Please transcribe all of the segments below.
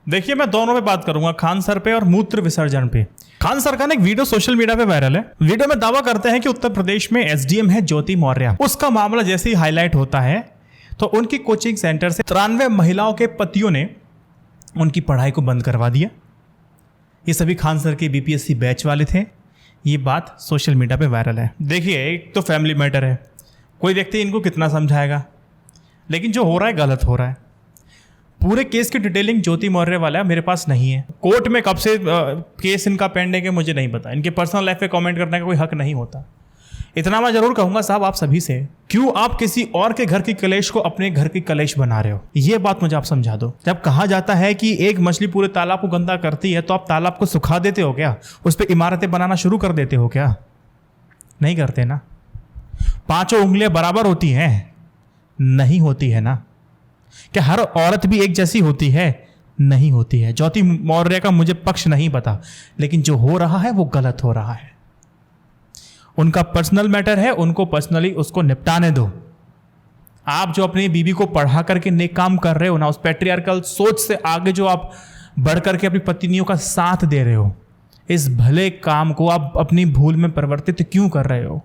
देखिए, मैं दोनों पे बात करूंगा, खान सर पे और मूत्र विसर्जन पे। खान सर का एक वीडियो सोशल मीडिया पे वायरल है। वीडियो में दावा करते हैं कि उत्तर प्रदेश में एसडीएम है ज्योति मौर्य। उसका मामला जैसे ही हाईलाइट होता है तो उनकी कोचिंग सेंटर से 93 महिलाओं के पतियों ने उनकी पढ़ाई को बंद करवा दिया। ये सभी खान सर के बीपीएससी बैच वाले थे। ये बात सोशल मीडिया पे वायरल है। देखिए, एक तो फैमिली मैटर है, कोई व्यक्ति इनको कितना समझाएगा, लेकिन जो हो रहा है गलत हो रहा है। पूरे केस की डिटेलिंग ज्योति मौर्य वाला मेरे पास नहीं है। कोर्ट में कब से केस इनका पेंडिंग है मुझे नहीं पता। इनके पर्सनल लाइफ पे कमेंट करने का कोई हक नहीं होता। इतना मैं जरूर कहूंगा साहब आप सभी से, क्यों आप किसी और के घर की कलेश को अपने घर की कलेश बना रहे हो? ये बात मुझे आप समझा दो। जब कहा जाता है कि एक मछली पूरे तालाब को गंदा करती है तो आप तालाब को सुखा देते हो क्या? उस पर इमारतें बनाना शुरू कर देते हो क्या? नहीं करते ना। पांचों उंगलियां बराबर होती हैं? नहीं होती है ना। क्या हर औरत भी एक जैसी होती है? नहीं होती है। ज्योति मौर्य का मुझे पक्ष नहीं पता, लेकिन जो हो रहा है वो गलत हो रहा है। उनका पर्सनल मैटर है, उनको पर्सनली उसको निपटाने दो। आप जो अपनी बीवी को पढ़ा करके नेक काम कर रहे हो ना, उस पैट्रियार्कल सोच से आगे जो आप बढ़ करके अपनी पत्नियों का साथ दे रहे हो, इस भले काम को आप अपनी भूल में परिवर्तित क्यों कर रहे हो?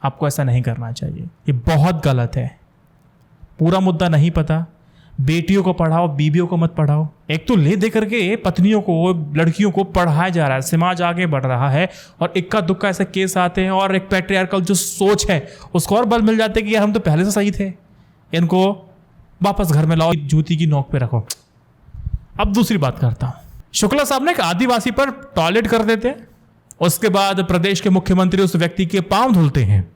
आपको ऐसा नहीं करना चाहिए। ये बहुत गलत है। पूरा मुद्दा नहीं पता, बेटियों को पढ़ाओ, बीवियों को मत पढ़ाओ। एक तो ले दे करके पत्नियों को, लड़कियों को पढ़ाया जा रहा है, समाज आगे बढ़ रहा है, और इक्का दुक्का ऐसे केस आते हैं और एक पैट्रियार्कल जो सोच है उसको और बल मिल जाते हैं कि यार हम तो पहले से सही थे, इनको वापस घर में लाओ, जूती की नोक पे रखो। अब दूसरी बात करता हूं। शुक्ला साहब ने एक आदिवासी पर टॉयलेट कर देते हैं, उसके बाद प्रदेश के मुख्यमंत्री उस व्यक्ति के पांव धुलते हैं,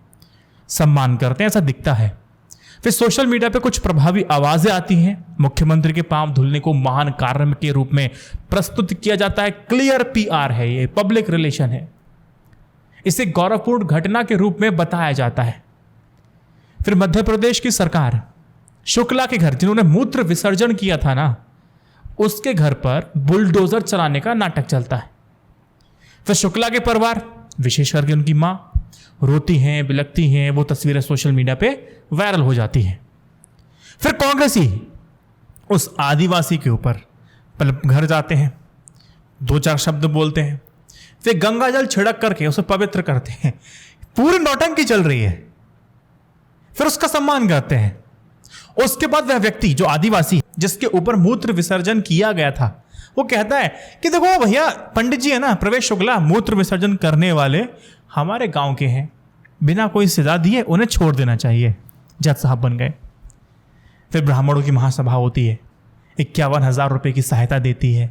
सम्मान करते हैं, ऐसा दिखता है। फिर सोशल मीडिया पे कुछ प्रभावी आवाजें आती हैं, मुख्यमंत्री के पांव धुलने को महान कार्य के रूप में प्रस्तुत किया जाता है। क्लियर पीआर है, ये पब्लिक रिलेशन है, इसे गौरवपूर्ण घटना के रूप में बताया जाता है। फिर मध्य प्रदेश की सरकार शुक्ला के घर, जिन्होंने मूत्र विसर्जन किया था ना, उसके घर पर बुलडोजर चलाने का नाटक चलता है। फिर शुक्ला के परिवार, विशेष करके उनकी मां, रोती हैं, बिलखती हैं। वो तस्वीरें सोशल मीडिया पे वायरल हो जाती हैं। फिर कांग्रेसी उस आदिवासी के ऊपर घर जाते हैं, 2-4 शब्द बोलते हैं, फिर गंगाजल छिड़क करके उसे पवित्र करते हैं। पूरी नौटंकी चल रही है। फिर उसका सम्मान करते हैं। उसके बाद वह व्यक्ति जो आदिवासी जिसके ऊपर मूत्र विसर्जन किया गया था, वो कहता है कि देखो भैया, पंडित जी है ना प्रवेश शुक्ला, मूत्र विसर्जन करने वाले हमारे गांव के हैं, बिना कोई सजा दिए उन्हें छोड़ देना चाहिए। जज साहब बन गए। फिर ब्राह्मणों की महासभा होती है, 51,000 रुपये की सहायता देती है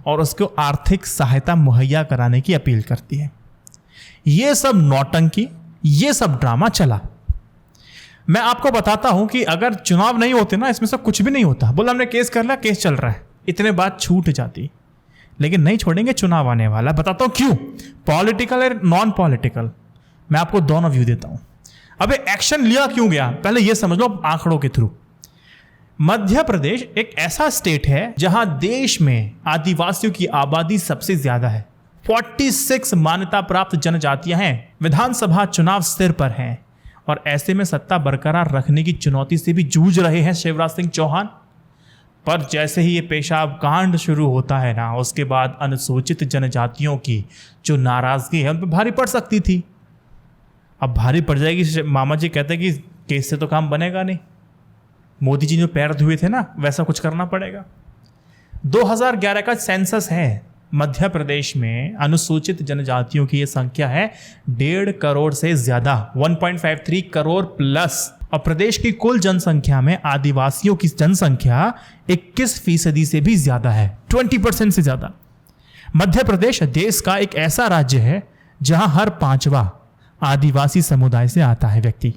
और उसको आर्थिक सहायता मुहैया कराने की अपील करती है। ये सब नौटंकी, ये सब ड्रामा चला। मैं आपको बताता हूं कि अगर चुनाव नहीं होते ना, इसमें सब कुछ भी नहीं होता। बोला हमने केस कर लिया, केस चल रहा है, इतने बात छूट जाती, लेकिन नहीं छोड़ेंगे, चुनाव आने वाला। बताता हूं क्यों, पॉलिटिकल और नॉन पॉलिटिकल। मैं आपको दोनों व्यू देता हूं। अबे एक्शन लिया क्यों गया, पहले यह समझ लो आंकड़ों के थ्रू। मध्य प्रदेश एक ऐसा स्टेट है जहां देश में आदिवासियों की आबादी सबसे ज्यादा है। 46 मान्यता प्राप्त जनजातियां हैं। विधानसभा चुनाव सिर पर हैं और ऐसे में सत्ता बरकरार रखने की चुनौती से भी जूझ रहे हैं शिवराज सिंह चौहान। पर जैसे ही ये पेशाब कांड शुरू होता है ना, उसके बाद अनुसूचित जनजातियों की जो नाराजगी है उन पर भारी पड़ सकती थी। अब भारी पड़ जाएगी। मामा जी कहते हैं कि केस से तो काम बनेगा नहीं। मोदी जी जो पैर धुए थे ना, वैसा कुछ करना पड़ेगा। 2011 का सेंसस है। मध्य प्रदेश में अनुसूचित जनजातियों की ये संख्या है 1.5 करोड़ से ज्यादा, 1.53 करोड़ प्लस। और प्रदेश की कुल जनसंख्या में आदिवासियों की जनसंख्या 21% से भी ज्यादा है, 20% से ज्यादा। मध्य प्रदेश देश का एक ऐसा राज्य है जहां हर 5वां आदिवासी समुदाय से आता है व्यक्ति।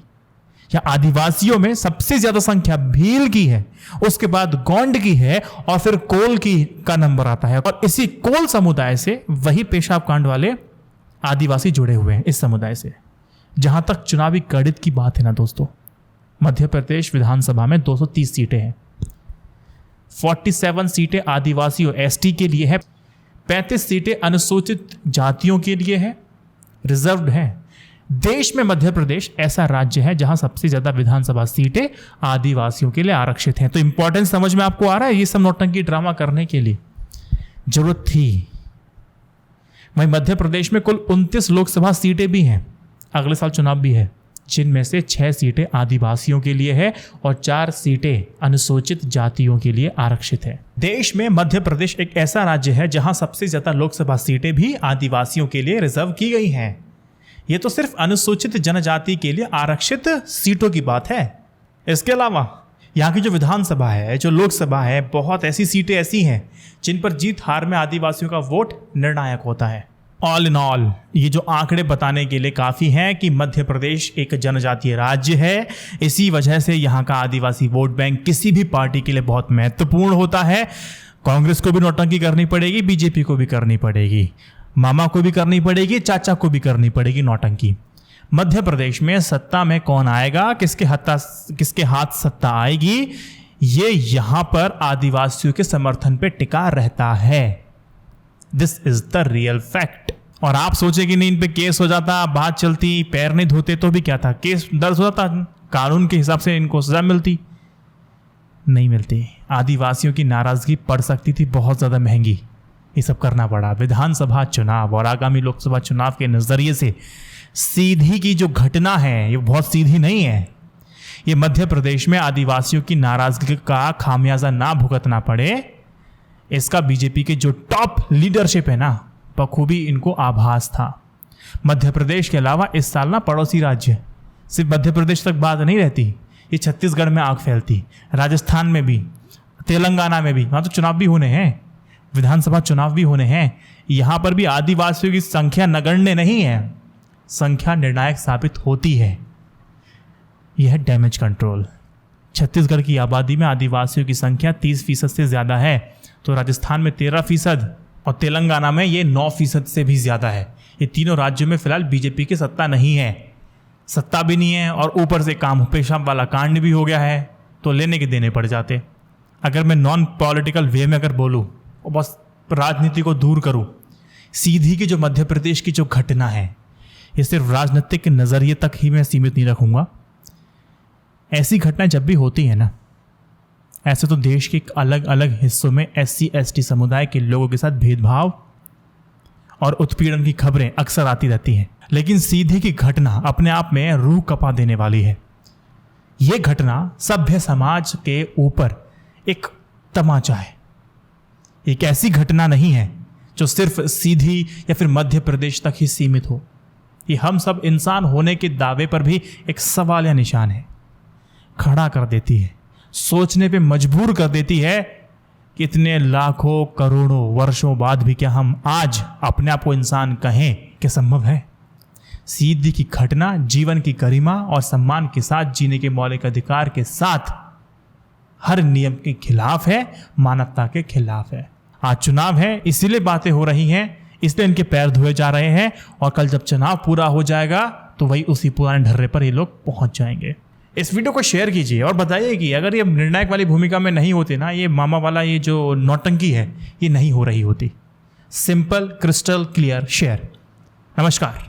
या आदिवासियों में सबसे ज्यादा संख्या भील की है, उसके बाद गोंड की है और फिर कोल की का नंबर आता है। और इसी कोल समुदाय से वही पेशाब कांड वाले आदिवासी जुड़े हुए हैं इस समुदाय से। जहां तक चुनावी गणित की बात है ना दोस्तों, मध्य प्रदेश विधानसभा में 230 सीटें हैं। 47 सीटें आदिवासियों एसटी के लिए है, 35 सीटें अनुसूचित जातियों के लिए है, रिजर्व्ड हैं। देश में मध्य प्रदेश ऐसा राज्य है जहां सबसे ज्यादा विधानसभा सीटें आदिवासियों के लिए आरक्षित हैं। तो इंपॉर्टेंस समझ में आपको आ रहा है ये सब नौटंकी ड्रामा करने के लिए? जरूरत थी। वहीं मध्य प्रदेश में कुल 29 लोकसभा सीटें भी हैं, अगले साल चुनाव भी है, जिनमें से 6 सीटें आदिवासियों के लिए है और 4 सीटें अनुसूचित जातियों के लिए आरक्षित है। देश में मध्य प्रदेश एक ऐसा राज्य है जहां सबसे ज्यादा लोकसभा सीटें भी आदिवासियों के लिए रिजर्व की गई हैं। ये तो सिर्फ अनुसूचित जनजाति के लिए आरक्षित सीटों की बात है। इसके अलावा यहाँ की जो विधानसभा है, जो लोकसभा है, बहुत ऐसी सीटें ऐसी हैं जिन पर जीत हार में आदिवासियों का वोट निर्णायक होता है। ऑल इन ऑल ये जो आंकड़े बताने के लिए काफ़ी हैं कि मध्य प्रदेश एक जनजातीय राज्य है। इसी वजह से यहाँ का आदिवासी वोट बैंक किसी भी पार्टी के लिए बहुत महत्वपूर्ण होता है। कांग्रेस को भी नौटंकी करनी पड़ेगी, बीजेपी को भी करनी पड़ेगी, मामा को भी करनी पड़ेगी, चाचा को भी करनी पड़ेगी नौटंकी। मध्य प्रदेश में सत्ता में कौन आएगा, किसके हाथ सत्ता आएगी, ये यहाँ पर आदिवासियों के समर्थन पे टिका रहता है। This is the real fact. और आप सोचे कि नहीं इन पे केस हो जाता, बात चलती, पैर नहीं धोते तो भी क्या था, केस दर्ज हो जाता, कानून के हिसाब से इनको सजा मिलती, नहीं मिलती। आदिवासियों की नाराजगी पड़ सकती थी बहुत ज़्यादा महंगी, ये सब करना पड़ा। विधानसभा चुनाव और आगामी लोकसभा चुनाव के नज़रिए से सीधी की जो घटना है ये बहुत सीधी नहीं है। ये मध्य प्रदेश में आदिवासियों की नाराजगी का खामियाजा ना भुगतना पड़े, इसका बीजेपी के जो टॉप लीडरशिप है ना, बखूबी इनको आभास था। मध्य प्रदेश के अलावा इस साल ना पड़ोसी राज्य, सिर्फ मध्य प्रदेश तक बात नहीं रहती, ये छत्तीसगढ़ में आग फैलती, राजस्थान में भी, तेलंगाना में भी, वहाँ तो चुनाव भी होने हैं, विधानसभा चुनाव भी होने हैं। यहाँ पर भी आदिवासियों की संख्या नगण्य नहीं है, संख्या निर्णायक साबित होती है। यह है डैमेज कंट्रोल। छत्तीसगढ़ की आबादी में आदिवासियों की संख्या 30% से ज़्यादा है, तो राजस्थान में 13% और तेलंगाना में ये 9% से भी ज़्यादा है। ये तीनों राज्यों में फिलहाल बीजेपी की सत्ता नहीं है, सत्ता भी नहीं है और ऊपर से काम पेशा वाला कांड भी हो गया है, तो लेने के देने पड़ जाते। अगर मैं नॉन पॉलिटिकल वे में अगर बोलूँ और बस राजनीति को दूर करूँ, सीधी की जो मध्य प्रदेश की जो घटना है ये सिर्फ राजनीतिक नज़रिए तक ही मैं सीमित नहीं रखूँगा। ऐसी घटनाएं जब भी होती है ना, ऐसे तो देश के अलग अलग हिस्सों में SC ST समुदाय के लोगों के साथ भेदभाव और उत्पीड़न की खबरें अक्सर आती रहती हैं, लेकिन सीधी की घटना अपने आप में रूह कपा देने वाली है। ये घटना सभ्य समाज के ऊपर एक तमाचा है, एक ऐसी घटना नहीं है जो सिर्फ सीधी या फिर मध्य प्रदेश तक ही सीमित हो। ये हम सब इंसान होने के दावे पर भी एक सवाल या निशान है, खड़ा कर देती है, सोचने पे मजबूर कर देती है कि इतने लाखों करोड़ों वर्षों बाद भी क्या हम आज अपने आप को इंसान कहें कि संभव है। सीधी की घटना जीवन की गरिमा और सम्मान के साथ जीने के मौलिक अधिकार के साथ हर नियम के खिलाफ है, मानवता के खिलाफ है। आज चुनाव है, इसीलिए बातें हो रही हैं, इसलिए इनके पैर धोए जा रहे हैं, और कल जब चुनाव पूरा हो जाएगा तो वही उसी पुराने ढर्रे पर ये लोग पहुंच जाएंगे। इस वीडियो को शेयर कीजिए और बताइए कि अगर ये निर्णायक वाली भूमिका में नहीं होते ना, ये मामा वाला ये जो नौटंकी है ये नहीं हो रही होती। Simple, crystal clear share. नमस्कार।